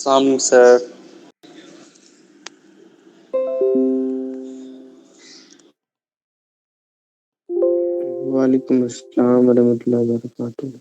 Assalamualaikum, sir. वालेकुम अस्सलाम वरहमतुल्लाहि वबरकातुहू।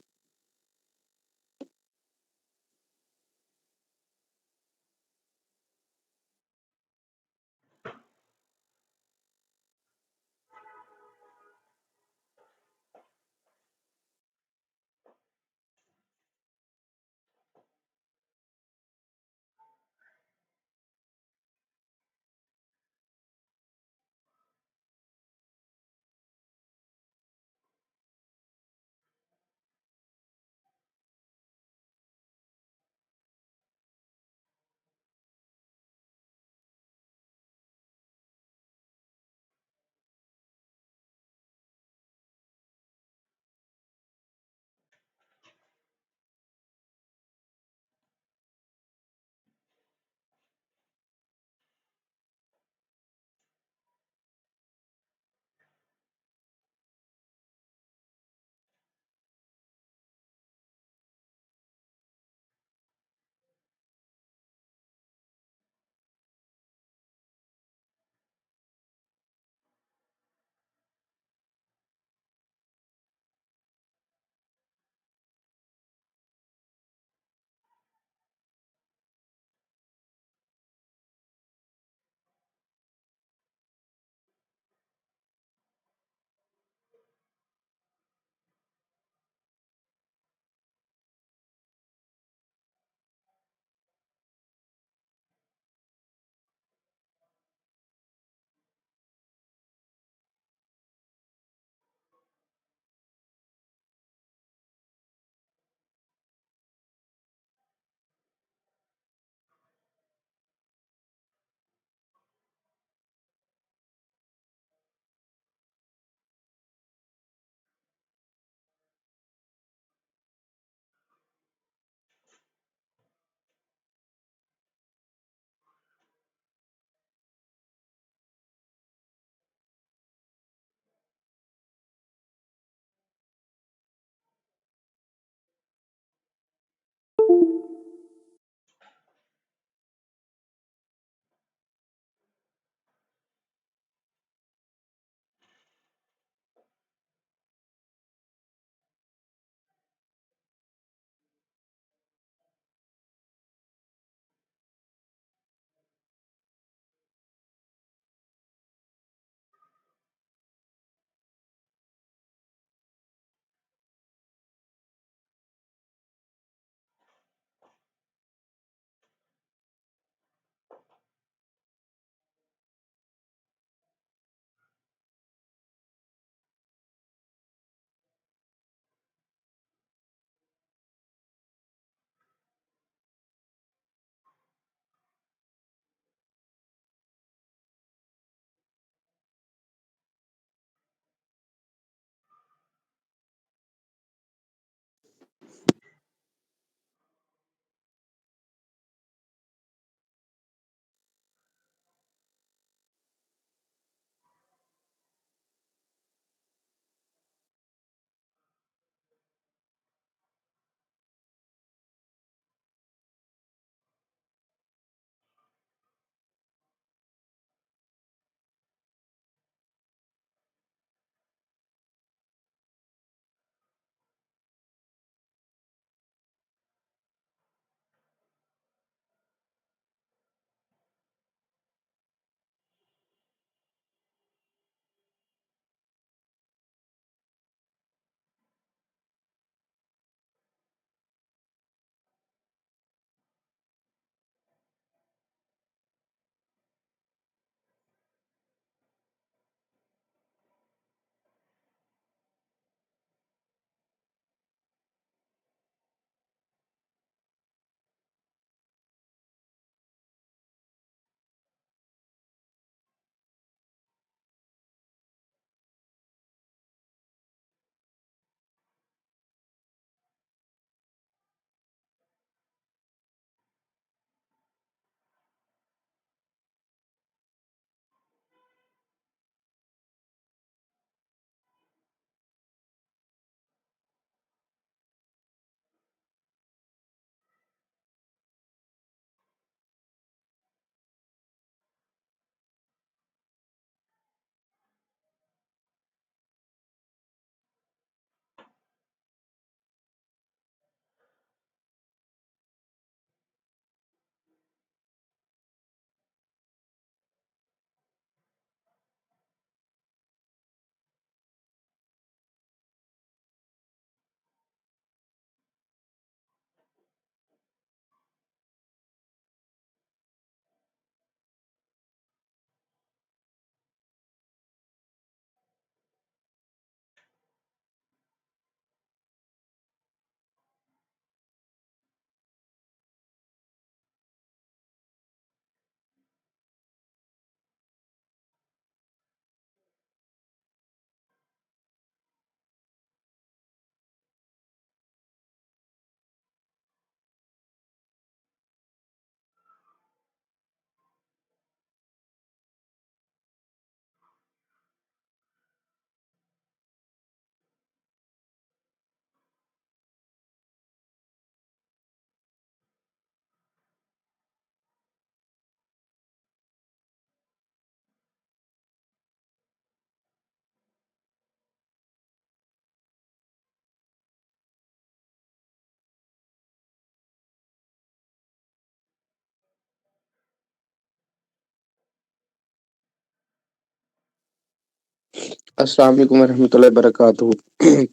अस्सलाम वालेकुम रहमतुल्लाहि वबरकातुहू।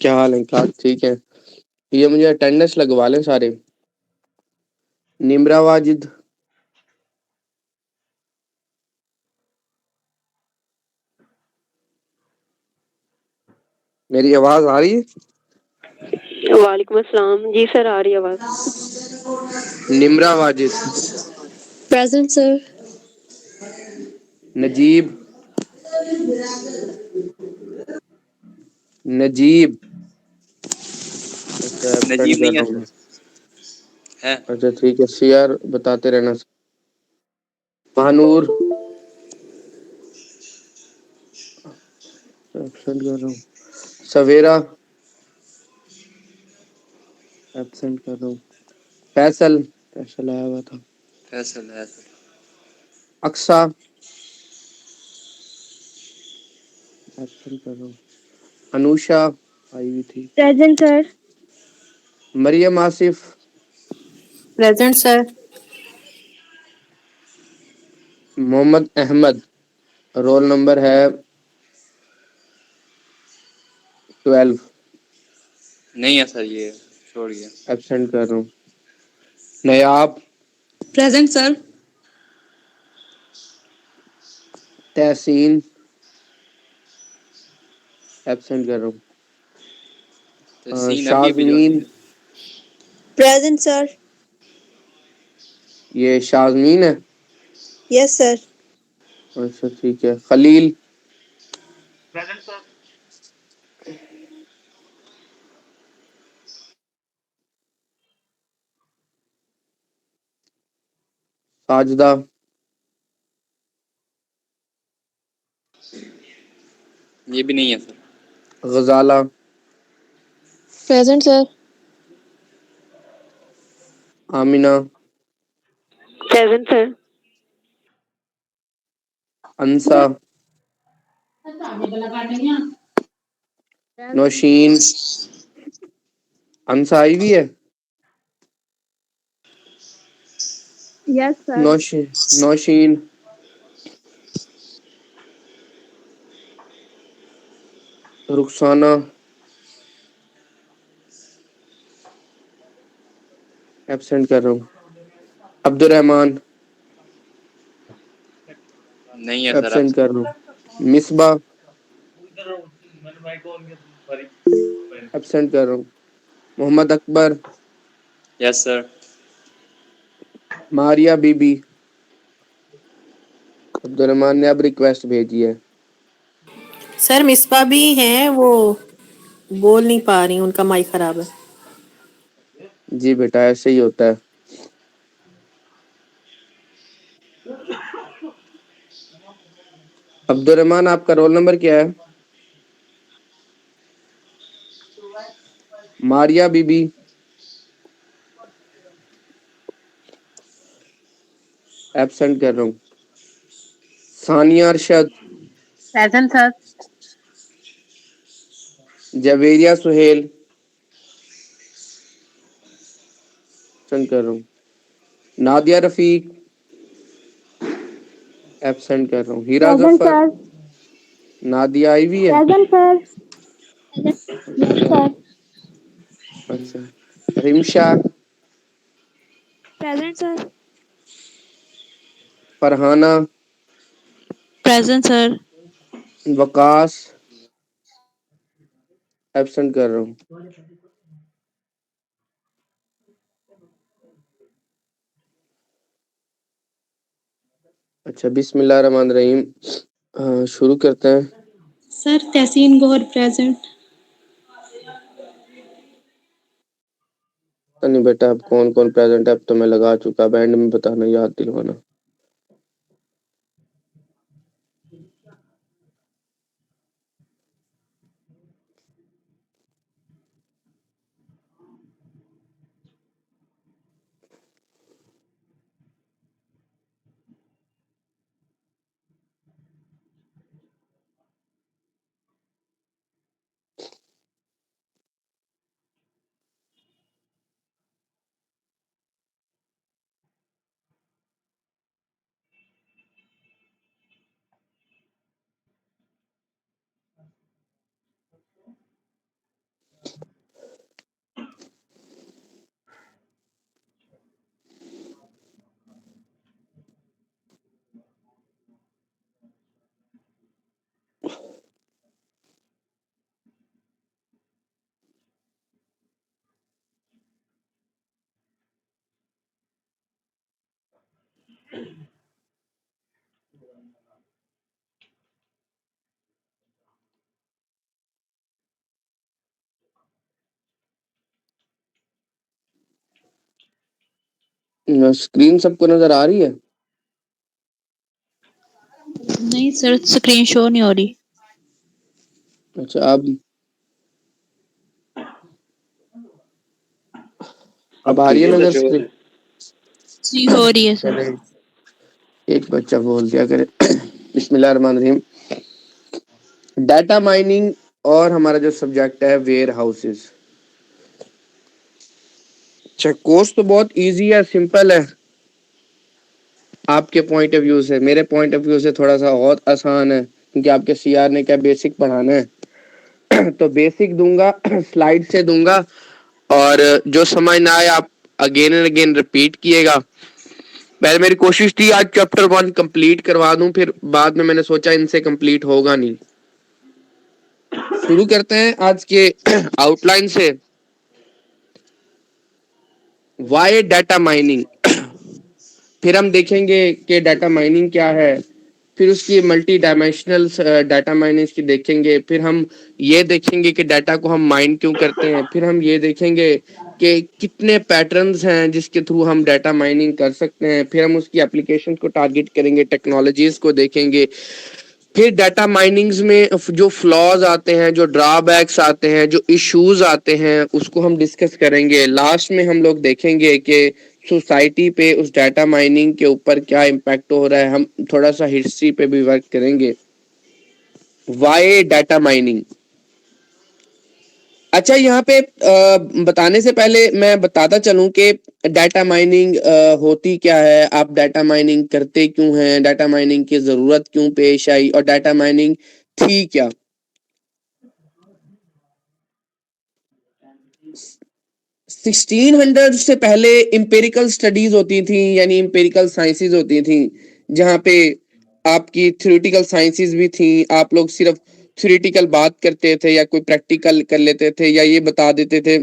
क्या हाल है? क्या ठीक है? ये मुझे अटेंडेंस लगवा लें सारे। निम्रा वाजिद, मेरी आवाज आ रही है? वालेकुम अस्सलाम जी सर, आ रही आवाज। Nimra Wajid, present sir. नजीब, नजीब। अच्छा, एब्सेंट नजीब कर नहीं है रहा हूँ सर। मैं। है। अच्छा ठीक है, सीआर बताते रहना। महानूर, एब्सेंट कर रहा हूँ। सवेरा, एब्सेंट कर रहा हूँ। फैसल, फैसल आया हुआ था। फैसल है सर। अक्सा, एब्सेंट कर रहा हूँ। अनुषा आई हुई थी। Present sir. Mariam Asif, present sir. Mohammad Ahmad, roll number है 12, नहीं है सर, ये छोड़ गया। एब्सेंट कर रहा हूँ। नयाब, प्रेजेंट सर। तहसीन, एब्सेंट कर रहा तो हूँ। सीन अभी भिजवा शाजमीन, दीजिए। Present sir. ये शाजमीन है। Yes sir. अच्छा ठीक है। Khalil, present sir. साजदा, ये भी नहीं है sir. Ghazala, present sir. Amina, present sir. Ansa, Nausheen. Ansa आई भी है। Yes sir. Nausheen, Rukhsana, absent कर रहा हूँ। अब्दुलरहमान, नहीं है सर एब्सेंट कर रहा हूँ। मिसबा, उधर मैंने माइक ऑन किया, सॉरी। एब्सेंट कर रहा हूँ। Mohammad Akbar, yes sir. मारिया बीबी। अब्दुलरहमान ने अब रिक्वेस्ट भेजी है। सर मिसबा भी हैं, वो बोल नहीं पा रही, उनका माइक खराब है। जी बेटा, ऐसे ही होता है। अब्दुलरहमान, आपका रोल नंबर क्या है? मारिया बीबी, एब्सेंट कर रहा हूँ। Sania Arshad, present sir. Javeria Suhail, absent कर रहा हूँ। नादिया रफीक, एब्सेंट कर रहा हूँ। Heera present Zafar, sir. नादिया आई भी है। Present sir. यस अच्छा सर। अच्छा। Rimsha, present sir. Farhana, present sir. Waqas, absent कर रहा हूँ। अच्छा, बिस्मिल्लाह रहमान रहीम। शुरू करते हैं। सर तहसीन गौहर प्रेजेंट। पता नहीं बेटा, अब कौन कौन प्रेजेंट है, अब तो मैं लगा चुका। बैंड में बताना, याद दिलवाना। स्क्रीन सबको नजर आ रही है? नहीं सर, स्क्रीन शो नहीं हो रही। अच्छा, अब आ रही है नजर स्क्रीन? जी हो रही है सर। चले, एक बच्चा बोल दिया करे। बिस्मिल्लाहिर्रहमानिर्रहीम। डाटा माइनिंग और हमारा जो सब्जेक्ट है वेयर हाउसेस। अच्छा, कोर्स तो बहुत इजी है, सिंपल है आपके पॉइंट ऑफ व्यू से। मेरे पॉइंट ऑफ व्यू से थोड़ा सा और आसान है, क्योंकि आपके सीआर ने क्या बेसिक पढ़ाना है। तो बेसिक दूंगा, स्लाइड से दूंगा, और जो समझ ना आए आप अगेन एंड अगेन रिपीट किएगा। पहले मेरी कोशिश थी आज चैप्टर 1 कंप्लीट करवा दूं, फिर बाद में मैंने सोचा इनसे कंप्लीट होगा नहीं। शुरू करते हैं आज के आउटलाइन से। वाई डाटा माइनिंग, फिर हम देखेंगे कि डाटा माइनिंग क्या है, फिर उसकी मल्टी डायमेंशनल डाटा माइनिंग की देखेंगे, फिर हम ये देखेंगे कि डाटा को हम माइन क्यों करते हैं, फिर हम ये देखेंगे कि कितने पैटर्न्स हैं जिसके थ्रू हम डाटा माइनिंग कर सकते हैं, फिर हम उसकी एप्लीकेशन को टारगेट करेंगे, टेक्नोलॉजीज को देखेंगे, फिर डाटा माइनिंग्स में जो फ्लॉज आते हैं, जो ड्रॉबैक्स आते हैं, जो इश्यूज आते हैं, उसको हम डिस्कस करेंगे। लास्ट में हम लोग देखेंगे कि सोसाइटी पे उस डाटा माइनिंग के ऊपर क्या इम्पैक्ट हो रहा है। हम थोड़ा सा हिस्ट्री पे भी वर्क करेंगे। Why data mining. अच्छा, यहाँ पे बताने से पहले मैं बताता चलूं कि डाटा माइनिंग होती क्या है, आप डाटा माइनिंग करते क्यों हैं, डाटा माइनिंग की जरूरत क्यों पेश आई, और डाटा माइनिंग थी क्या। 1600 से पहले इंपेरिकल स्टडीज होती थी, यानी इंपेरिकल साइंसेज होती थी, जहाँ पे आपकी थ्योरेटिकल साइंसेज भी थी। आप लोग सिर्फ थ्योरेटिकल बात करते थे या कोई प्रैक्टिकल कर लेते थे, या ये बता देते थे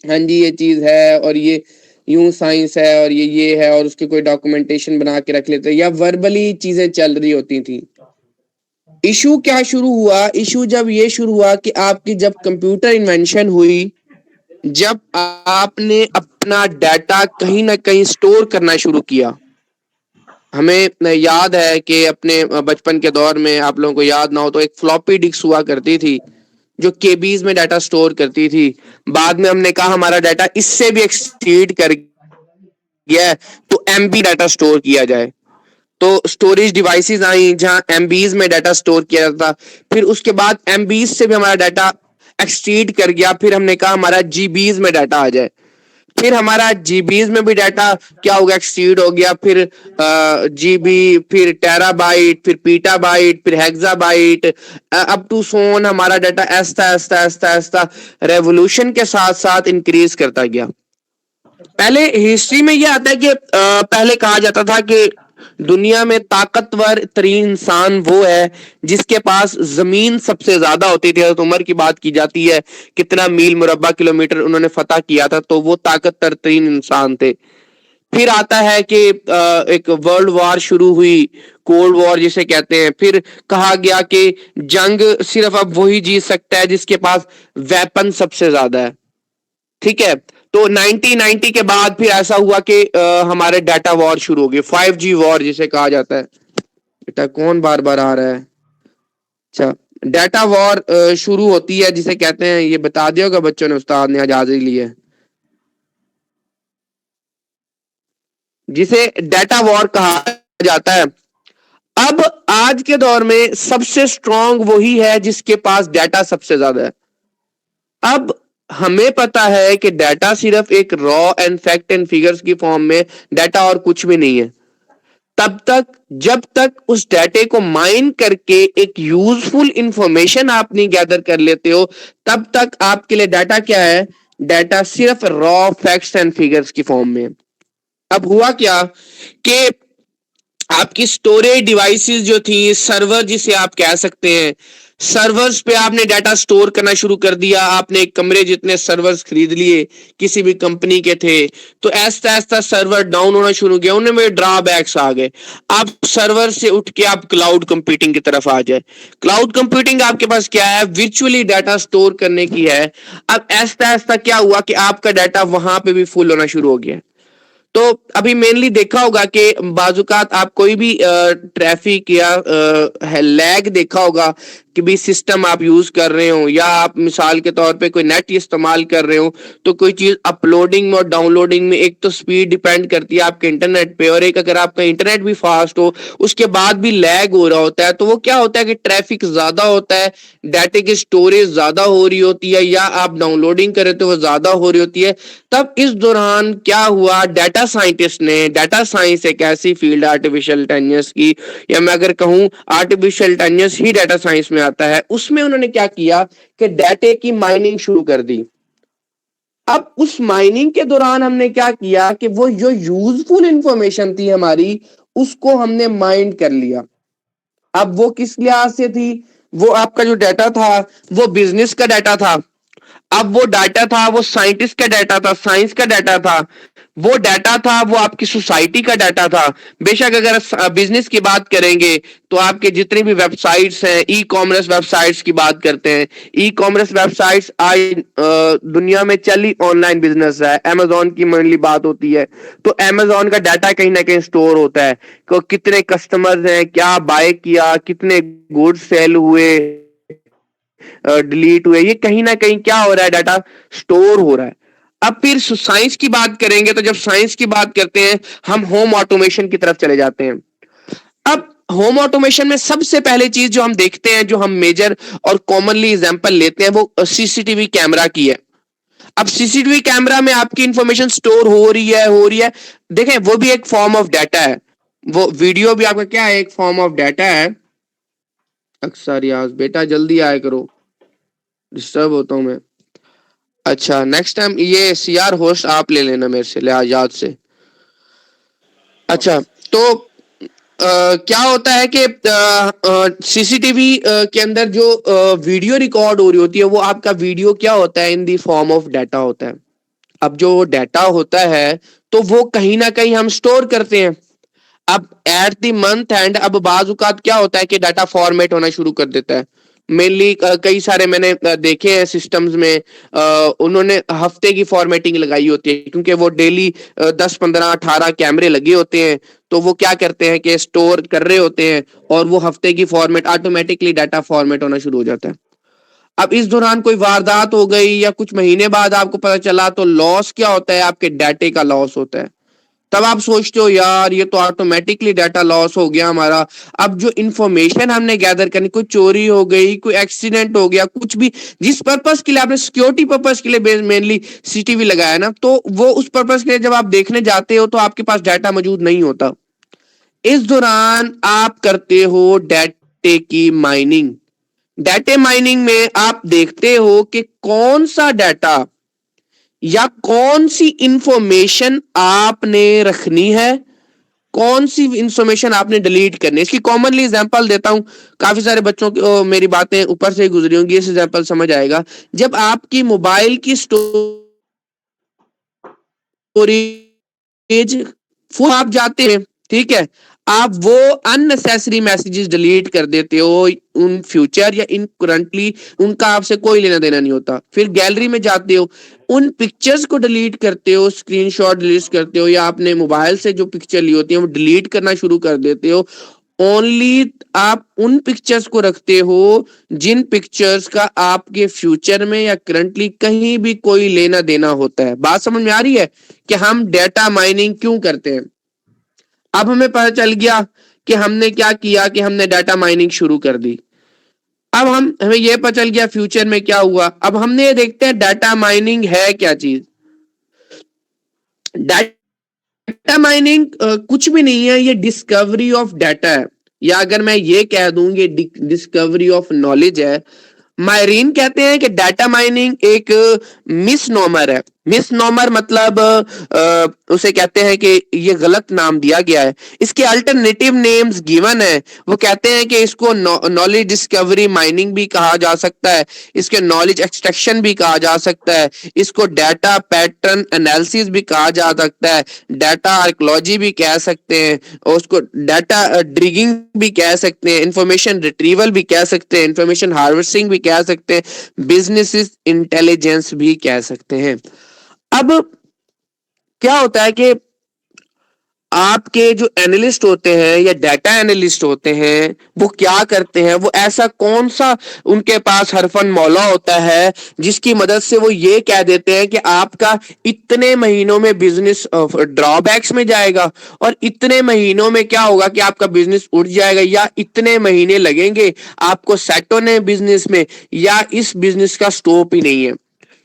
हाँ जी ये चीज है और ये यूं साइंस है और ये है, और उसके कोई डॉक्यूमेंटेशन बना के रख लेते, या वर्बली चीजें चल रही होती थी। इशू क्या शुरू हुआ? इशू जब ये शुरू हुआ कि आपकी जब कंप्यूटर इन्वेंशन हुई, जब आपने अपना डाटा कहीं ना कहीं स्टोर करना शुरू किया। हमें याद है कि अपने बचपन के दौर में, आप लोगों को याद ना हो तो, एक फ्लॉपी डिस्क हुआ करती थी जो केबीज में डाटा स्टोर करती थी। बाद में हमने कहा हमारा डाटा इससे भी एक्सटीड कर गया है, तो एमबी डाटा स्टोर किया जाए। तो स्टोरेज डिवाइसेस आई जहां एमबीज में डाटा स्टोर किया जाता। फिर उसके बाद एमबीज से भी हमारा डाटा एक्सटीड कर गया, फिर हमने कहा हमारा जीबीज में डाटा आ जाए। फिर हमारा जीबीज में भी डाटा क्या हो गया, एक्सटीड हो गया। फिर जीबी, फिर टेराबाइट, फिर पीटाबाइट, फिर हेक्साबाइट, अप टू सोन हमारा डाटा ऐसा ऐसा ऐसा ऐसा रेवोल्यूशन के साथ साथ इंक्रीज करता गया। पहले हिस्ट्री में यह आता है कि पहले कहा जाता था कि दुनिया में ताकतवर तरीन इंसान वो है जिसके पास जमीन सबसे ज्यादा होती थी। हज़रत उमर की बात की जाती है, कितना मील मुरब्बा किलोमीटर उन्होंने फतह किया था, तो वो ताकतवर तरीन इंसान थे। फिर आता है कि एक वर्ल्ड वॉर शुरू हुई, कोल्ड वॉर जिसे कहते हैं। फिर कहा गया कि जंग सिर्फ अब वही जीत सकता है जिसके पास वेपन सबसे ज्यादा है। ठीक है, तो 1990 के बाद फिर ऐसा हुआ कि हमारे डाटा वॉर शुरू हो गए, 5G वॉर जिसे कहा जाता है। बेटा कौन बार बार आ रहा है? अच्छा, डाटा वॉर शुरू होती है जिसे कहते हैं, ये बता दिया होगा बच्चों ने, उस्ताद ने आज हाजिरी ली है, जिसे डाटा वॉर कहा जाता है। अब आज के दौर में सबसे स्ट्रांग वही है जिसके पास डाटा सबसे ज्यादा है। अब हमें पता है कि डाटा सिर्फ एक raw and fact and figures की फॉर्म में डाटा और कुछ भी नहीं है। तब तक जब तक उस डाटे को माइन करके एक यूजफुल इंफॉर्मेशन आप नहीं गैदर कर लेते हो, तब तक आपके लिए डाटा क्या है? डाटा सिर्फ रॉ फैक्ट्स एंड फिगर्स की फॉर्म में। अब हुआ क्या कि आपकी स्टोरेज डिवाइसेस जो थी, सर्वर जिसे आप कह सकते हैं, सर्वर्स पे आपने डाटा स्टोर करना शुरू कर दिया, आपने एक कमरे जितने सर्वर्स खरीद लिए किसी भी कंपनी के थे, तो ऐसा ऐसा सर्वर डाउन होना शुरू किया, उनमें ड्रॉबैक्स आ गए। अब सर्वर से उठ के आप क्लाउड कंप्यूटिंग की तरफ आ जाए। क्लाउड कंप्यूटिंग आपके पास क्या है, वर्चुअली डाटा स्टोर करने की है। अब ऐसा ऐसा क्या हुआ कि आपका डाटा वहां पे भी फुल होना शुरू हो गया। तो अभी मेनली देखा होगा कि बाजुकात आप कोई भी ट्रैफिक या लैग देखा होगा कि भी सिस्टम आप यूज कर रहे हो, या आप मिसाल के तौर पे कोई नेट इस्तेमाल कर रहे हो, तो कोई चीज अपलोडिंग और डाउनलोडिंग में एक तो स्पीड डिपेंड करती है आपके इंटरनेट पे, और एक अगर आपका इंटरनेट भी फास्ट हो उसके बाद भी लैग हो रहा होता है, तो वो क्या होता है कि ट्रैफिक ज्यादा होता है, डाटा की स्टोरेज ज्यादा हो रही होती है, या आप डाउनलोडिंग करे तो वो ज्यादा हो रही होती है। तब इस दौरान क्या हुआ, डाटा साइंटिस्ट ने, डाटा साइंस एक ऐसी फील्ड आर्टिफिशियल इंटेलिजेंस की, या मैं अगर कहूं आर्टिफिशियल इंटेलिजेंस ही डाटा साइंस में आता है, उसमें उन्होंने क्या किया कि डाटे की माइनिंग शुरू कर दी। अब उस माइनिंग के दौरान हमने क्या किया कि वो जो यूजफुल इंफॉर्मेशन थी हमारी उसको हमने माइंड कर लिया। अब वो किस लिहाज से थी, वो आपका जो डाटा था वो बिजनेस का डाटा था, अब वो डाटा था वो साइंटिस्ट का डाटा था, साइंस का डाटा था, वो डाटा था वो आपकी सोसाइटी का डाटा था। बेशक अगर बिजनेस की बात करेंगे तो आपके जितनी भी वेबसाइट्स हैं, ई कॉमर्स वेबसाइट्स की बात करते हैं, ई कॉमर्स वेबसाइट्स आज दुनिया में चली ऑनलाइन बिजनेस है, अमेजोन की मेनली बात होती है, तो अमेजोन का डाटा कहीं ना कहीं स्टोर होता है कि कितने कस्टमर्स हैं, क्या बाय किया, कितने गुड्स सेल हुए, डिलीट हुए, ये कहीं ना कहीं क्या हो रहा है, डाटा स्टोर हो रहा है। अब फिर साइंस की बात करेंगे तो जब साइंस की बात करते हैं हम होम ऑटोमेशन की तरफ चले जाते हैं। अब होम ऑटोमेशन में सबसे पहले चीज जो हम देखते हैं, जो हम मेजर और कॉमनली एग्जांपल लेते हैं, वो सीसीटीवी कैमरा की है। अब सीसीटीवी कैमरा में आपकी इंफॉर्मेशन स्टोर हो रही है, देखें वो भी एक फॉर्म ऑफ डाटा है, वो वीडियो भी आपका क्या है, एक फॉर्म ऑफ डाटा है। अक्सर यार बेटा जल्दी आया करो, डिस्टर्ब होता हूं मैं। अच्छा नेक्स्ट टाइम ये सीआर होस्ट आप ले लेना मेरे से, याद से। अच्छा तो क्या होता है कि सीसीटीवी के अंदर जो वीडियो रिकॉर्ड हो रही होती है, वो आपका वीडियो क्या होता है, इन दी फॉर्म ऑफ डाटा होता है। अब जो डाटा होता है तो वो कहीं ना कहीं हम स्टोर करते हैं। अब एट द मंथ एंड अब बाज़ औक़ात क्या होता है कि डाटा फॉर्मेट होना शुरू कर देता है। मेनली कई सारे मैंने देखे हैं सिस्टम्स में, उन्होंने हफ्ते की फॉर्मेटिंग लगाई होती है, क्योंकि वो डेली 10 15 18 कैमरे लगे होते हैं, तो वो क्या करते हैं कि स्टोर कर रहे होते हैं, और वो हफ्ते की फॉर्मेट ऑटोमेटिकली डाटा फॉर्मेट होना शुरू हो जाता है। अब इस दौरान कोई वारदात हो गई या कुछ महीने बाद आपको पता चला, तो लॉस क्या होता है, आपके डाटे का लॉस होता है। तब आप सोचते हो यार ये तो ऑटोमेटिकली डाटा लॉस हो गया हमारा। अब जो इंफॉर्मेशन हमने गैदर करनी, कोई चोरी हो गई, कोई एक्सीडेंट हो गया, कुछ भी, जिस पर्पस के लिए आपने सिक्योरिटी पर्पस के लिए मेनली सीसीटीवी लगाया ना, तो वो उस पर्पस के लिए जब आप देखने जाते हो तो आपके पास डाटा मौजूद नहीं होता। इस दौरान आप करते हो डाटे की माइनिंग। डाटे माइनिंग में आप देखते हो कि कौन सा डाटा या कौन सी इंफॉर्मेशन आपने रखनी है, कौन सी इंफॉर्मेशन आपने डिलीट करनी है। इसकी कॉमनली एग्जांपल देता हूं, काफी सारे बच्चों की मेरी बातें ऊपर से ही गुजरी होंगी, इस एग्जांपल समझ आएगा। जब आपकी मोबाइल की स्टोरेज फुल आप जाते हैं, ठीक है, आप वो अननेसेसरी मैसेजेस डिलीट कर देते हो, उन फ्यूचर या इन करंटली उनका आपसे कोई लेना देना नहीं होता। फिर गैलरी में जाते हो, उन पिक्चर्स को डिलीट करते हो, स्क्रीनशॉट डिलीट करते हो, या आपने मोबाइल से जो पिक्चर ली होती है वो डिलीट करना शुरू कर देते हो। ओनली आप उन पिक्चर्स को रखते हो जिन पिक्चर्स का आपके फ्यूचर में या करंटली कहीं भी कोई लेना देना होता है। बात समझ में आ रही है कि हम डाटा माइनिंग क्यों करते हैं। अब हमें पता चल गया कि हमने क्या किया, कि हमने डाटा माइनिंग शुरू कर दी। अब हमें यह पता चल गया फ्यूचर में क्या हुआ। अब हमने ये देखते हैं डाटा माइनिंग है क्या चीज। डाटा माइनिंग कुछ भी नहीं है, ये डिस्कवरी ऑफ डाटा है, या अगर मैं ये कह दूं ये डिस्कवरी ऑफ नॉलेज है। मायरीन कहते हैं कि डाटा माइनिंग एक मिसनोमर है। मिसनॉमर मतलब उसे कहते हैं कि ये गलत नाम दिया गया है। इसके अल्टरनेटिव नेम्स गिवन है, वो कहते हैं कि इसको नॉलेज डिस्कवरी माइनिंग भी कहा जा सकता है, इसके नॉलेज एक्सट्रैक्शन भी कहा जा सकता है, इसको डाटा पैटर्न एनालिसिस भी कहा जा सकता है, डाटा आर्कोलॉजी भी कह सकते हैं, और उसको डाटा ड्रिगिंग भी कह सकते हैं, इंफॉर्मेशन रिट्रीवल भी कह सकते हैं, इंफॉर्मेशन हार्वेस्टिंग भी कह सकते हैं, बिजनेस इंटेलिजेंस भी कह सकते हैं। अब क्या होता है कि आपके जो एनालिस्ट होते हैं या डाटा एनालिस्ट होते हैं वो क्या करते हैं, वो ऐसा कौन सा उनके पास हरफन मौला होता है जिसकी मदद से वो ये कह देते हैं कि आपका इतने महीनों में बिजनेस ड्रॉबैक्स में जाएगा और इतने महीनों में क्या होगा कि आपका बिजनेस उठ जाएगा, या इतने महीने लगेंगे आपको सेट होने बिजनेस में, या इस बिजनेस का स्कोप ही नहीं है।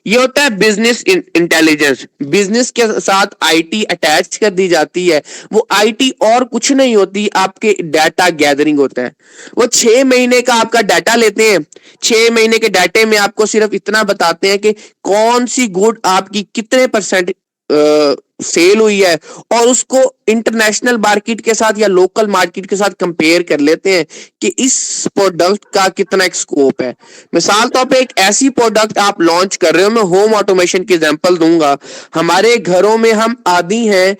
ये होता है बिजनेस इंटेलिजेंस। बिजनेस के साथ आईटी अटैच कर दी जाती है। वो आईटी और कुछ नहीं होती, आपके डाटा गैदरिंग होता है। वो 6 महीने का आपका डाटा लेते हैं, 6 महीने के डाटे में आपको सिर्फ इतना बताते हैं कि कौन सी गुड आपकी कितने परसेंट सेल हुई है, और उसको इंटरनेशनल मार्केट के साथ या लोकल मार्केट के साथ कंपेयर कर लेते हैं कि इस प्रोडक्ट का कितना स्कोप है। मिसाल तौर पे एक ऐसी प्रोडक्ट आप लॉन्च कर रहे हो, मैं होम ऑटोमेशन की एग्जांपल दूंगा। हमारे घरों में हम आदी हैं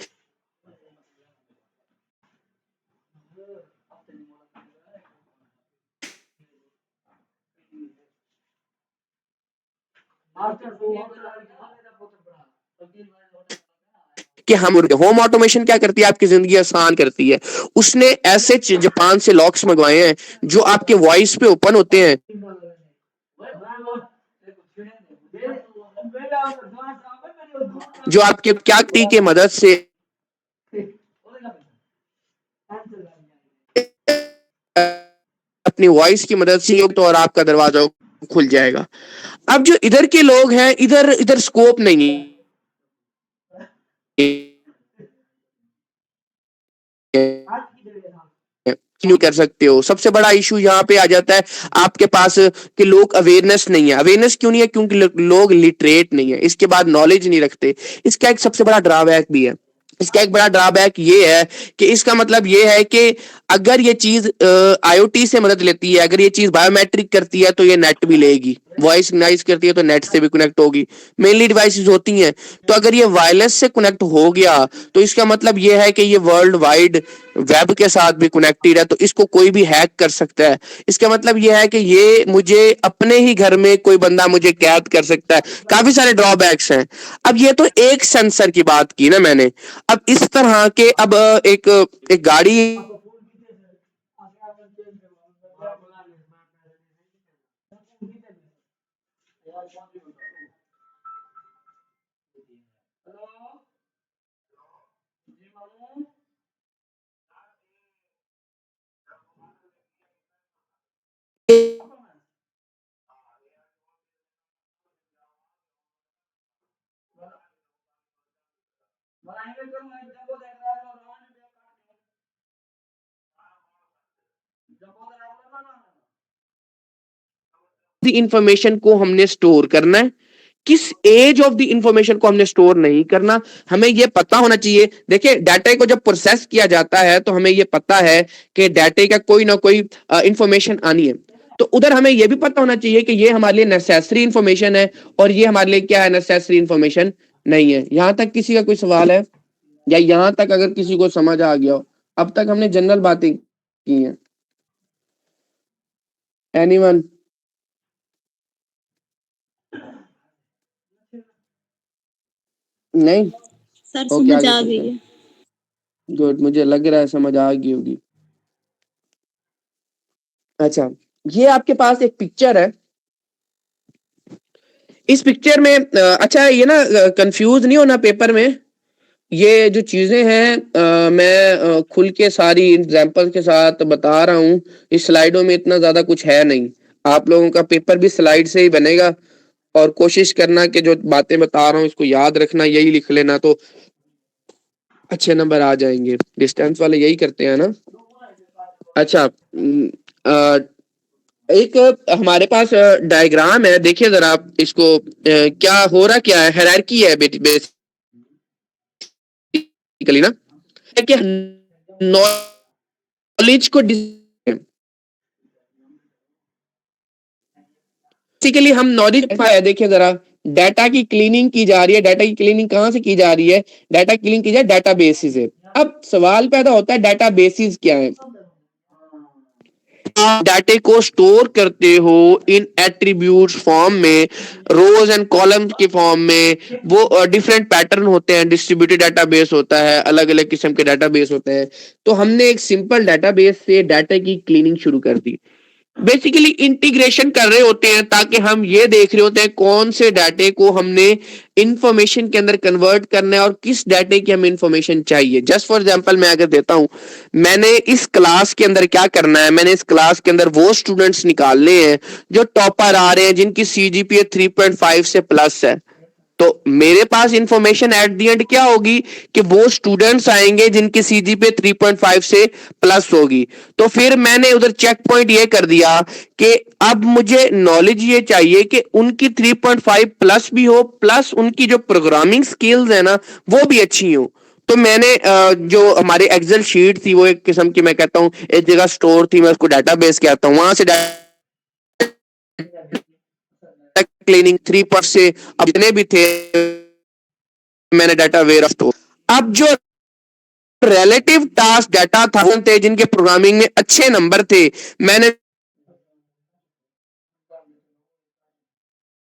कि हम होम ऑटोमेशन क्या करती है, आपकी जिंदगी आसान करती है। उसने ऐसे जापान से लॉक्स मंगवाए हैं जो आपके वॉइस पे ओपन होते हैं, जो आपके क्या की मदद से अपनी वॉइस की मदद से तो और आपका दरवाजा खुल जाएगा। अब जो इधर के लोग हैं, इधर इधर स्कोप नहीं कर सकते हो। सबसे बड़ा इशू यहाँ पे आ जाता है आपके पास कि लोग अवेयरनेस नहीं है। अवेयरनेस क्यों नहीं है? क्योंकि लोग लिटरेट नहीं है, इसके बाद नॉलेज नहीं रखते। इसका एक सबसे बड़ा ड्रॉबैक भी है। इसका एक बड़ा ड्रॉबैक ये है कि इसका मतलब ये है कि अगर ये चीज आईओटी से मदद लेती है, अगर ये चीज बायोमेट्रिक करती है तो ये नेट भी लेगी, वॉइस नाइज करती है तो नेट से भी कनेक्ट होगी, मेनली डिवाइसेस होती हैं। तो अगर ये वायरलेस से कनेक्ट हो गया तो इसका मतलब ये है कि ये वर्ल्ड वाइड वेब के साथ भी कनेक्टेड है, तो इसको कोई भी हैक कर सकता है। इसका मतलब ये है कि ये मुझे अपने ही घर में कोई बंदा मुझे कैद कर सकता है। काफी सारे ड्रॉबैक्स हैं। अब ये तो एक सेंसर की बात की ना मैंने, अब इस तरह के अब एक गाड़ी इंफॉर्मेशन को हमने स्टोर करना है, किस एज ऑफ द इंफॉर्मेशन को हमने स्टोर नहीं करना, हमें यह पता होना चाहिए। देखिए डाटा को जब प्रोसेस किया जाता है तो हमें यह पता है कि डाटा का कोई ना कोई इंफॉर्मेशन आनी है, तो उधर हमें यह भी पता होना चाहिए कि ये हमारे लिए नेसेसरी इंफॉर्मेशन है और ये हमारे लिए क्या है, नेसेसरी इंफॉर्मेशन नहीं है। यहां तक किसी का कोई सवाल है, या यहां तक अगर किसी को समझ आ गया हो? अब तक हमने जनरल बातें की हैं। एनीवन? नहीं? सर ओके, समझ आगे आ चलते गई हैं। है। गुड, मुझे लग रहा है समझ आ गई होगी। अच्छा, ये आपके पास एक पिक्चर है। इस पिक्चर में अच्छा ये ना कंफ्यूज नहीं होना पेपर में, ये जो चीजें हैं मैं खुल के सारी एग्जांपल के साथ बता रहा हूँ। इस स्लाइडों में इतना ज्यादा कुछ है नहीं, आप लोगों का पेपर भी स्लाइड से ही बनेगा, और कोशिश करना कि जो बातें बता रहा हूँ इसको याद रखना, यही लिख लेना तो अच्छे नंबर आ जाएंगे। डिस्टेंस वाले यही करते हैं ना। अच्छा, एक हमारे पास डायग्राम है, देखिए जरा आप इसको, क्या हो रहा, क्या है, हायरार्की है बेसिकली ना, कि नॉलेज को बेसिकली हम नॉलेज है, देखिए जरा, डाटा की क्लीनिंग की जा रही है। डाटा की क्लीनिंग कहां से की जा रही है? डाटा क्लीनिंग की जाए डाटा बेसिस से। अब सवाल पैदा होता है डाटा बेसिस क्या है? डाटे को स्टोर करते हो इन एट्रीब्यूट्स फॉर्म में, रोज एंड कॉलम्स के फॉर्म में, वो डिफरेंट पैटर्न होते हैं, डिस्ट्रीब्यूटेड डाटाबेस होता है, अलग अलग किस्म के डाटाबेस होते हैं। तो हमने एक सिंपल डाटाबेस से डाटा की क्लीनिंग शुरू कर दी। बेसिकली इंटीग्रेशन कर रहे होते हैं ताकि हम ये देख रहे होते हैं कौन से डाटे को हमने इंफॉर्मेशन के अंदर कन्वर्ट करना है और किस डाटे की हमें इंफॉर्मेशन चाहिए। जस्ट फॉर एग्जांपल मैं अगर देता हूं, मैंने इस क्लास के अंदर क्या करना है, मैंने इस क्लास के अंदर वो स्टूडेंट्स निकालने हैं जो टॉपर आ रहे हैं, जिनकी सीजीपीए 3.5 से प्लस है। तो मेरे पास इंफॉर्मेशन एट दी एंड क्या होगी कि वो स्टूडेंट्स आएंगे जिनकी सीजीपीए 3.5 से प्लस होगी। तो फिर मैंने उधर चेक पॉइंट ये कर दिया कि अब मुझे नॉलेज ये चाहिए कि उनकी 3.5 प्लस भी हो, प्लस उनकी जो प्रोग्रामिंग स्किल्स है ना वो भी अच्छी हो। तो मैंने जो हमारी एक्सेल शीट थी वो एक किस्म की, मैं कहता हूँ एक जगह स्टोर थी, मैं उसको डाटाबेस कहता हूँ, वहां से क्लीनिंग 3 से अब जितने भी थे मैंने डाटा वेयर स्टोर। अब जो रिलेटिव टास्क डाटा था थे जिनके प्रोग्रामिंग में अच्छे नंबर थे, मैंने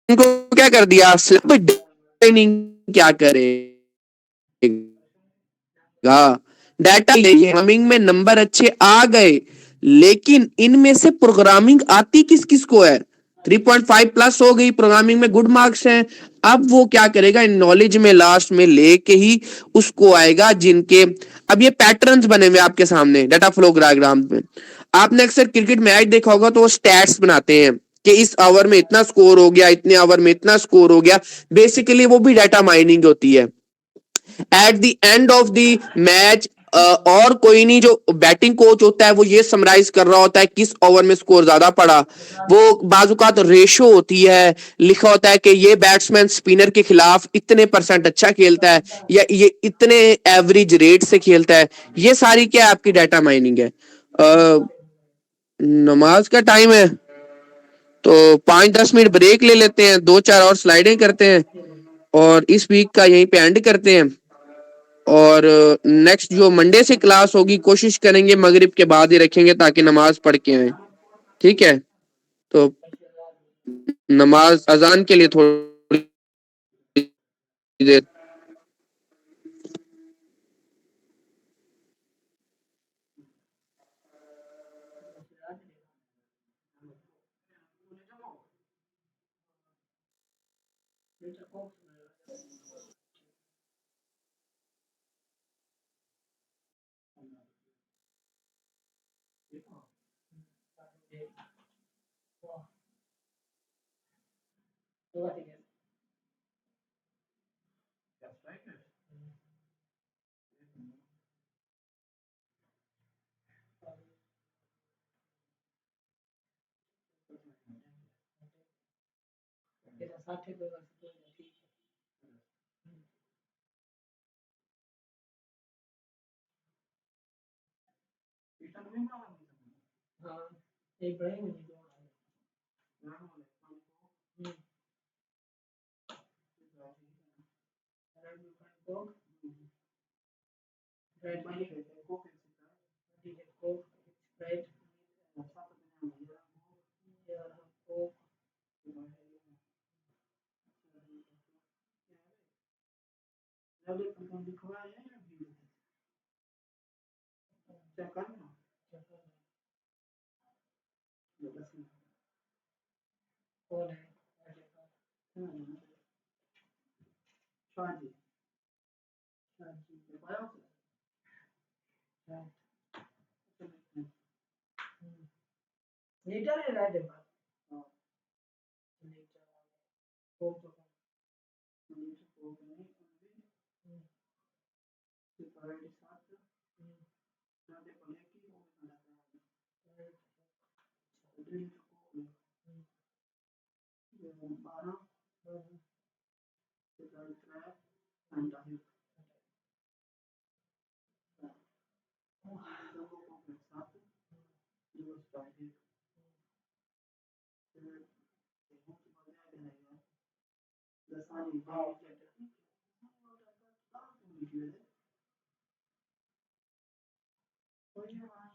उनको क्या कर दिया, सिर्फ ट्रेनिंग क्या करेगा, डाटा प्रोग्रामिंग में नंबर अच्छे आ गए, लेकिन इनमें से प्रोग्रामिंग आती किस किस को है? 3.5 प्लस हो गई, प्रोग्रामिंग में गुड मार्क्स हैं। अब वो क्या करेगा, इन नॉलेज में लास्ट में लेके ही उसको आएगा जिनके, अब ये पैटर्न्स बने हुए आपके सामने डाटा फ्लो डायग्राम में। आपने अक्सर क्रिकेट मैच देखा होगा तो वो स्टैट्स बनाते हैं कि इस ओवर में इतना स्कोर हो गया, इतने ओवर में इतना स्कोर हो गया। बेसिकली वो भी डाटा माइनिंग होती है। At the end of the match और कोई नहीं, जो बैटिंग कोच होता है वो ये समराइज कर रहा होता है किस ओवर में स्कोर ज्यादा पड़ा। वो बाजुकात रेशो होती है, लिखा होता है कि ये बैट्समैन स्पिनर के खिलाफ इतने परसेंट अच्छा खेलता है या ये इतने एवरेज रेट से खेलता है। ये सारी क्या आपकी डाटा माइनिंग है। नमाज का टाइम है तो 5-10 मिनट ब्रेक ले लेते हैं, 2-4 और स्लाइडें करते हैं और इस वीक का यहीं पे एंड करते हैं। और नेक्स्ट जो मंडे से क्लास होगी कोशिश करेंगे मगरिब के बाद ही रखेंगे ताकि नमाज पढ़ के आए। ठीक है, तो नमाज अजान के लिए थोड़ी देर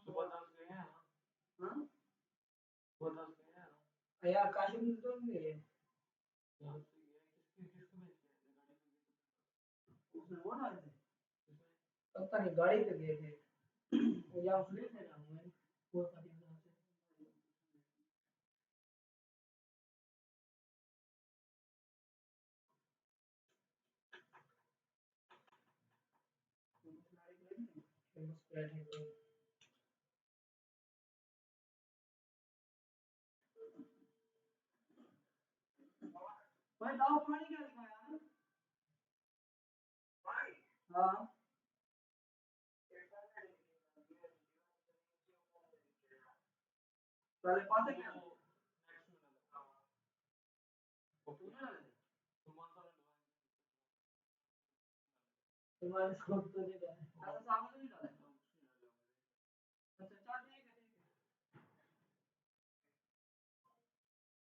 सुबह 10 गए हैं ना? सुबह 10 गए हैं ना? यार काशी में तो नहीं गए। यहाँ से गए, किसको भेज दिया? उसने वो डाले थे। पता नहीं गाड़ी पे गए थे। वो यहाँ फ्री थे ना वो गाड़ी में से। भाई लाओ पानी क्या दिखाया? हाँ पहले पाते क्या? तुम्हारे स्कोप तो नहीं डाले। ऐसा सामने नहीं डाले। अच्छा चल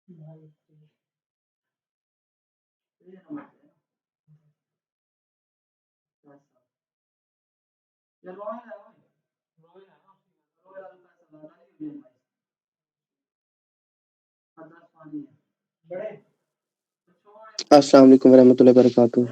ठीक है भाई ये नंबर है। ये रोए ना रोए ना रोए वाला पैसा लगा नहीं है भाई। 10 पानी है बड़े अस्सलाम वालेकुम रहमतुल्लाहि वबरकातुहू।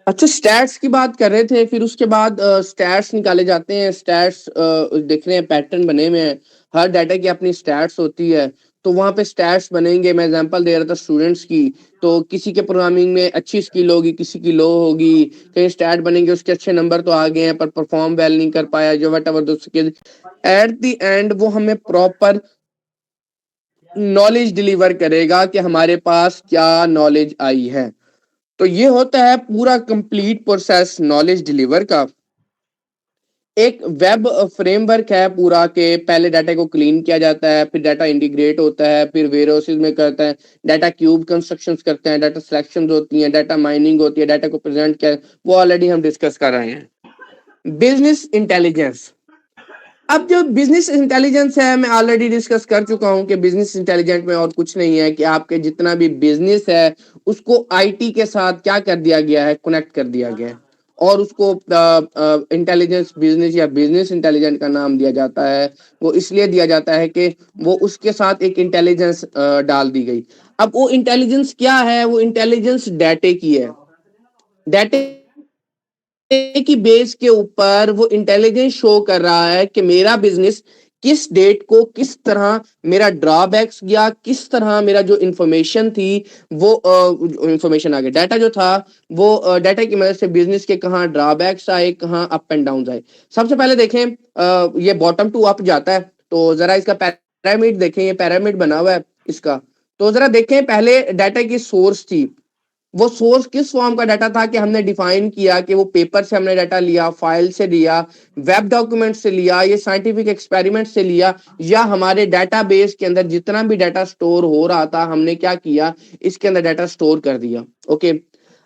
अच्छा, स्टैट्स की बात कर रहे थे, फिर उसके बाद स्टैट्स निकाले जाते हैं। स्टैट्स देख रहे हैं, पैटर्न बने हुए हैं। हर डाटा की अपनी स्टैट्स होती है, तो वहां पे स्टैट्स बनेंगे। मैं एग्जांपल दे रहा था स्टूडेंट्स की, तो किसी के प्रोग्रामिंग में अच्छी स्किल होगी, किसी की लो होगी। कहीं स्टैट बनेंगे, उसके अच्छे नंबर तो आ गए हैं पर परफॉर्म वेल नहीं कर पाया, जो what ever the skill. At the end वो हमें प्रॉपर नॉलेज डिलीवर करेगा कि हमारे पास क्या नॉलेज आई है। तो ये होता है पूरा कंप्लीट प्रोसेस नॉलेज डिलीवर का। एक वेब फ्रेमवर्क है पूरा, के पहले डाटा को क्लीन किया जाता है, फिर डाटा इंटीग्रेट होता है, फिर वेयरहाउसेस में करता है, डाटा क्यूब कंस्ट्रक्शंस करते हैं, डाटा सिलेक्शंस होती हैं, डाटा माइनिंग होती है, डाटा को प्रेजेंट किया, वो ऑलरेडी हम डिस्कस कर रहे हैं। Business intelligence. अब जो बिजनेस इंटेलिजेंस है, मैं ऑलरेडी डिस्कस कर चुका हूं कि बिजनेस इंटेलिजेंस में और कुछ नहीं है कि आपके जितना भी बिजनेस है उसको आईटी के साथ क्या कर दिया गया है, कनेक्ट कर दिया गया है, और उसको इंटेलिजेंस बिजनेस या बिजनेस इंटेलिजेंस का नाम दिया जाता है। वो इसलिए दिया जाता है कि वो उसके साथ एक इंटेलिजेंस डाल दी गई। अब वो इंटेलिजेंस क्या है? वो इंटेलिजेंस डाटे की है। डाटे की बेस के ऊपर वो इंटेलिजेंस शो कर रहा है कि मेरा बिजनेस किस डेट को किस तरह मेरा ड्रॉबैक्स गया, किस तरह मेरा जो इंफॉर्मेशन थी वो इंफॉर्मेशन आ गया, डाटा जो था वो डाटा की मदद से बिजनेस के कहाँ ड्रॉबैक्स आए, कहाँ अप एंड डाउन आए। सबसे पहले देखें, ये बॉटम टू अप जाता है, तो जरा इसका पैरामिड देखें, ये पैरामिड बना हुआ है इसका। तो जरा देखें, पहले डाटा की सोर्स थी, वो सोर्स किस फॉर्म का डाटा था कि हमने डिफाइन किया कि वो पेपर से हमने डाटा लिया, फाइल से लिया, वेब डॉक्यूमेंट से लिया, ये साइंटिफिक एक्सपेरिमेंट से लिया, या हमारे डाटाबेस के अंदर जितना भी डाटा स्टोर हो रहा था हमने क्या किया, इसके अंदर डाटा स्टोर कर दिया। ओके,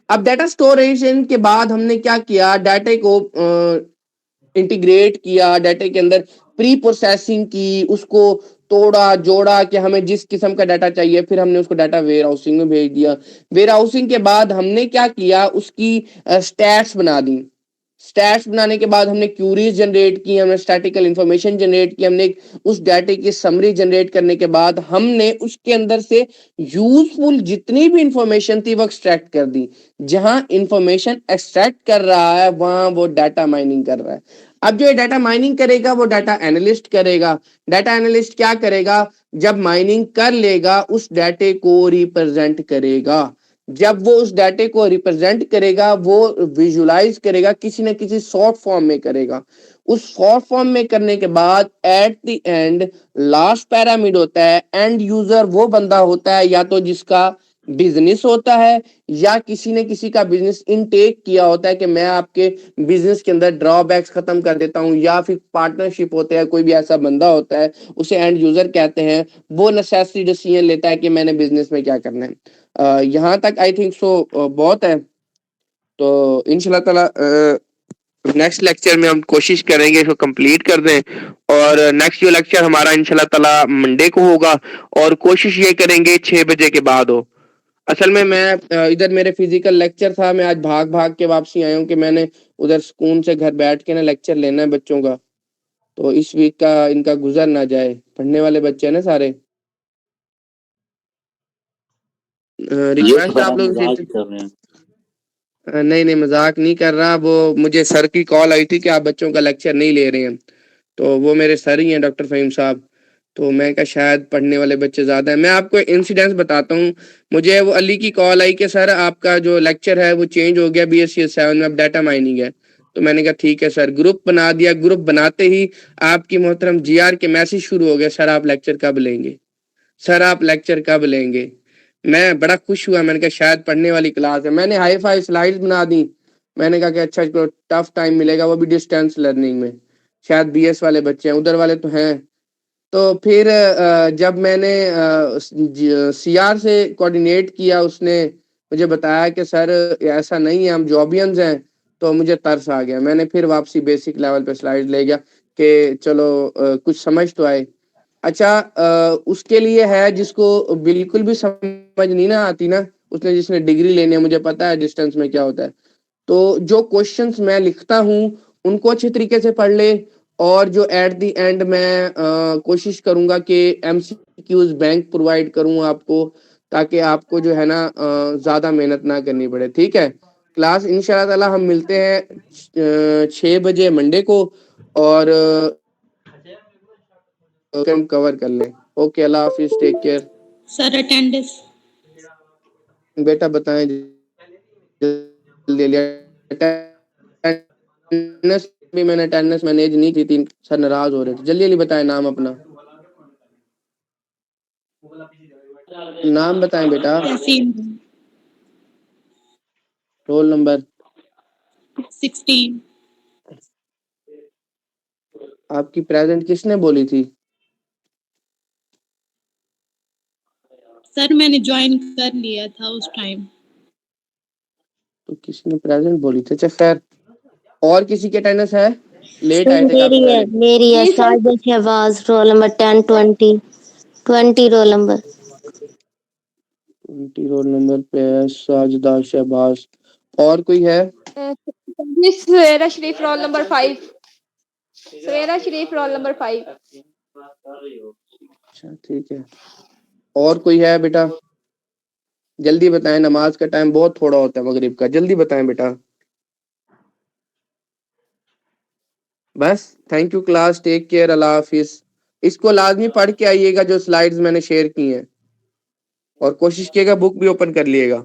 अब डाटा स्टोरेशन के बाद हमने क्या किया, डाटा को इंटीग्रेट किया, डाटा के अंदर प्री प्रोसेसिंग की, उसको तोड़ा जोड़ा कि हमें जिस किस्म का डाटा चाहिए, फिर हमने उसको डाटा वेयर हाउसिंग में भेज दिया। वेयर हाउसिंग के बाद हमने क्या किया, उसकी स्टैट्स बना दी। स्टैट्स बनाने के बाद हमने क्यूरीज जनरेट की, हमने स्टैटिकल इंफॉर्मेशन जनरेट की, हमने उस डाटे की समरी जनरेट करने के बाद हमने उसके अंदर से यूजफुल जितनी भी इंफॉर्मेशन थी वो एक्सट्रैक्ट कर दी। जहां इंफॉर्मेशन एक्सट्रैक्ट कर रहा है वहां वो डाटा माइनिंग कर रहा है। अब जो ये डाटा माइनिंग करेगा वो डाटा एनालिस्ट करेगा। डाटा एनालिस्ट क्या करेगा, जब माइनिंग कर लेगा उस डाटे को रिप्रेजेंट करेगा। जब वो उस डाटे को रिप्रेजेंट करेगा, वो विजुलाइज करेगा, किसी न किसी शॉर्ट फॉर्म में करेगा। उस शॉर्ट फॉर्म में करने के बाद at the end last pyramid होता है, एंड यूजर वो बंदा होता है या तो जिसका बिजनेस होता है या किसी ने किसी का बिजनेस इनटेक किया होता है कि मैं आपके बिजनेस के अंदर ड्रॉबैक्स खत्म कर देता हूं, या फिर पार्टनरशिप होते हैं, कोई भी ऐसा बंदा होता है उसे एंड यूजर कहते हैं, वो नेसेसरी डिसीजन लेता है कि मैंने बिजनेस में क्या करना है। यहाँ तक आई थिंक सो बहुत है। तो इंशाल्लाह ताला नेक्स्ट लेक्चर में हम कोशिश करेंगे इसको कंप्लीट कर दें, और नेक्स्ट जो लेक्चर हमारा इंशाल्लाह ताला मंडे को होगा, और कोशिश ये करेंगे 6 बजे के बाद हो। असल में मैं इधर मेरे फिजिकल लेक्चर था, मैं आज भाग भाग के वापसी आया हूँ कि मैंने उधर सुकून से घर बैठ के ना लेक्चर लेना है बच्चों का, तो इस वीक का इनका गुजर ना जाए, पढ़ने वाले बच्चे हैं ना सारे। रिक्वेस्ट आप लोग नहीं नहीं मजाक नहीं कर रहा, वो मुझे सर की कॉल आई थी कि आप बच्चों का लेक्चर नहीं ले रहे हैं, तो वो मेरे सर ही हैं डॉक्टर फहीम साहब, तो मैं कहा शायद पढ़ने वाले बच्चे ज्यादा हैं। मैं आपको इंसिडेंस बताता हूँ, मुझे वो अली की कॉल आई कि सर आपका जो लेक्चर है वो चेंज हो गया, BSc 7 में अब डाटा माइनिंग है। तो मैंने कहा ठीक है सर, ग्रुप बना दिया। ग्रुप बनाते ही आपकी मोहतरम GR के मैसेज शुरू हो गया, सर आप लेक्चर कब लेंगे, सर आप लेक्चर कब लेंगे। मैं बड़ा खुश हुआ, मैंने कहा शायद पढ़ने वाली क्लास है। मैंने हाई फाई स्लाइड्स बना दी, मैंने कहा कि अच्छा इसको टफ टाइम मिलेगा, वो भी डिस्टेंस लर्निंग में, शायद BS वाले बच्चे हैं, उधर वाले तो हैं। तो फिर जब मैंने CR से कोऑर्डिनेट किया, उसने मुझे बताया कि सर ऐसा नहीं है, हम जॉबियंस हैं, तो मुझे तरस आ गया। मैंने फिर वापसी बेसिक लेवल पे स्लाइड ले गया कि चलो कुछ समझ तो आए। अच्छा उसके लिए है जिसको बिल्कुल भी समझ नहीं ना आती ना, उसने जिसने डिग्री लेनी है, मुझे पता है डिस्टेंस में क्या होता है, तो जो क्वेश्चंस मैं लिखता हूँ उनको अच्छे तरीके से पढ़ ले, और जो एट द एंड मैं कोशिश करूंगा कि MCQs बैंक प्रोवाइड करूँ आपको, ताकि आपको जो है ना ज्यादा मेहनत ना करनी पड़े। ठीक है, क्लास इंशाल्लाह ताला हम मिलते हैं 6 बजे मंडे को, और हम कवर कर लें। ओके, अल्लाह हाफिज, टेक केयर। सर अटेंडेंस बेटा बताएं जल्दी लिया अटेंडेंस भी, मैंने अटेंडेंस मैनेज नहीं की थी, सर नाराज हो रहे थे। जल्दी जल्दी बताएं नाम अपना, नाम बताएं बेटा, यासीन रोल नंबर। 16 आपकी प्रेजेंट किसने बोली थी? सर मैंने ज्वाइन कर लिया था उस टाइम। तो किसने प्रेजेंट बोली थी? अच्छा खैर, और किसी की अटेंडेंस है? लेट आए थे काफी मेरी है सारे। मेरी है Sajid Shahbaz, roll number 10 20 roll number. 20 roll number पे है साजिदा शहबाज। और कोई है? Savera Sharif roll number 5। Savera Sharif roll number 5। अच्छा ठीक है, और कोई है बेटा? जल्दी बताएं, नमाज का टाइम बहुत थोड़ा होता है मगरिब का, जल्दी बताएं बेटा। बस, thank you class, take care, Allah हाफिज। इसको लाजमी पढ़ के आइएगा जो स्लाइड्स मैंने शेयर की हैं, और कोशिश कीजिएगा बुक भी ओपन कर लिएगा।